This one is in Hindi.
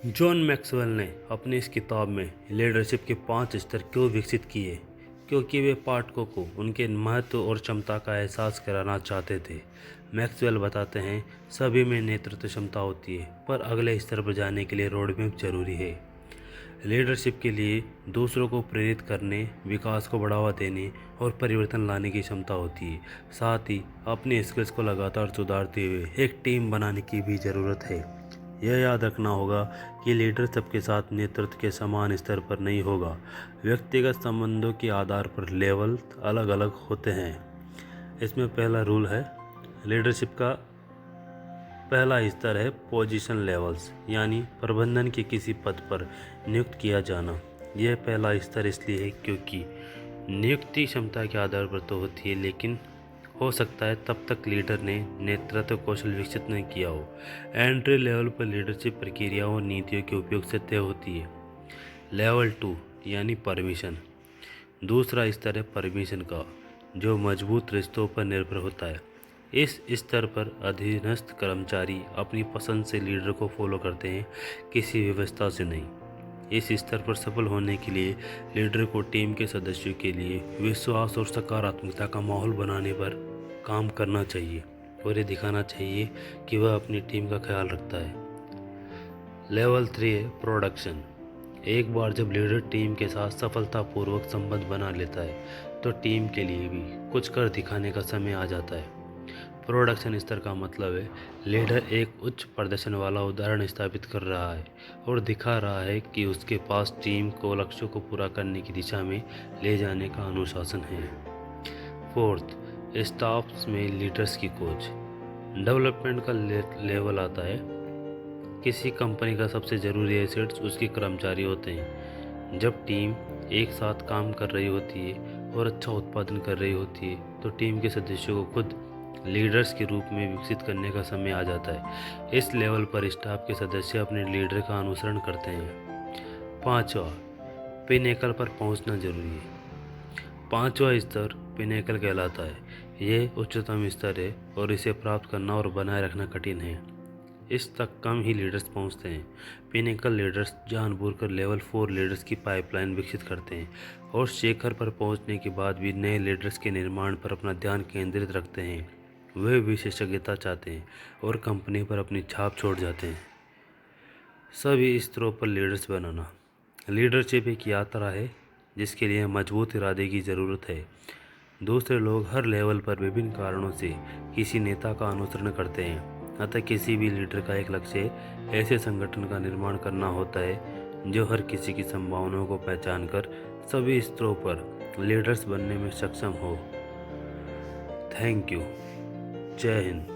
जॉन मैक्सवेल ने अपनी इस किताब में लीडरशिप के 5 स्तर क्यों विकसित किए, क्योंकि वे पाठकों को उनके महत्व और क्षमता का एहसास कराना चाहते थे। मैक्सवेल बताते हैं, सभी में नेतृत्व क्षमता होती है, पर अगले स्तर पर जाने के लिए रोडमैप जरूरी है। लीडरशिप के लिए दूसरों को प्रेरित करने, विकास को बढ़ावा देने और परिवर्तन लाने की क्षमता होती है। साथ ही अपनी स्किल्स को लगातार सुधारते हुए एक टीम बनाने की भी ज़रूरत है। यह याद रखना होगा कि लीडर सबके साथ नेतृत्व के समान स्तर पर नहीं होगा। व्यक्तिगत संबंधों के आधार पर लेवल अलग अलग होते हैं। इसमें पहला रूल है, लीडरशिप का पहला स्तर है पोजीशन लेवल्स, यानी प्रबंधन के किसी पद पर नियुक्त किया जाना। यह पहला स्तर इसलिए है क्योंकि नियुक्ति क्षमता के आधार पर तो होती है, लेकिन हो सकता है तब तक लीडर ने नेतृत्व कौशल विकसित नहीं किया हो। एंट्री लेवल पर लीडरशिप प्रक्रियाओं और नीतियों के उपयोग से तय होती है। लेवल 2 यानी परमिशन, दूसरा स्तर है परमिशन का, जो मजबूत रिश्तों पर निर्भर होता है। इस स्तर पर अधीनस्थ कर्मचारी अपनी पसंद से लीडर को फॉलो करते हैं, किसी व्यवस्था से नहीं। इस स्तर पर सफल होने के लिए लीडर को टीम के सदस्यों के लिए विश्वास और सकारात्मकता का माहौल बनाने पर काम करना चाहिए और ये दिखाना चाहिए कि वह अपनी टीम का ख्याल रखता है। लेवल 3 है प्रोडक्शन। एक बार जब लीडर टीम के साथ सफलतापूर्वक संबंध बना लेता है तो टीम के लिए भी कुछ कर दिखाने का समय आ जाता है। प्रोडक्शन स्तर का मतलब है लीडर एक उच्च प्रदर्शन वाला उदाहरण स्थापित कर रहा है और दिखा रहा है कि उसके पास टीम को लक्ष्यों को पूरा करने की दिशा में ले जाने का अनुशासन है। फोर्थ, स्टाफ्स में लीडर्स की कोच। डेवलपमेंट का लेवल आता है। किसी कंपनी का सबसे ज़रूरी एसेट्स उसके कर्मचारी होते हैं। जब टीम एक साथ काम कर रही होती है और अच्छा उत्पादन कर रही होती है तो टीम के सदस्यों को खुद लीडर्स के रूप में विकसित करने का समय आ जाता है। इस लेवल पर स्टाफ के सदस्य अपने लीडर का अनुसरण करते हैं। पांचवा, पिनेकल पर पहुंचना जरूरी है। पांचवा स्तर पिनेकल कहलाता है। यह उच्चतम स्तर है और इसे प्राप्त करना और बनाए रखना कठिन है। इस तक कम ही लीडर्स पहुंचते हैं। पिनेकल लीडर्स जानबूझकर लेवल 4 लीडर्स की पाइपलाइन विकसित करते हैं और शिखर पर पहुंचने के बाद भी नए लीडर्स के निर्माण पर अपना ध्यान केंद्रित रखते हैं। वे विशेषज्ञता चाहते हैं और कंपनी पर अपनी छाप छोड़ जाते हैं। सभी स्तरों पर लीडर्स बनाना। लीडरशिप एक यात्रा है जिसके लिए मजबूत इरादे की ज़रूरत है। दूसरे लोग हर लेवल पर विभिन्न कारणों से किसी नेता का अनुसरण करते हैं, अतः किसी भी लीडर का एक लक्ष्य ऐसे संगठन का निर्माण करना होता है जो हर किसी की संभावनाओं को पहचान कर सभी स्तरों पर लीडर्स बनने में सक्षम हो। Thank you. जय हिंद।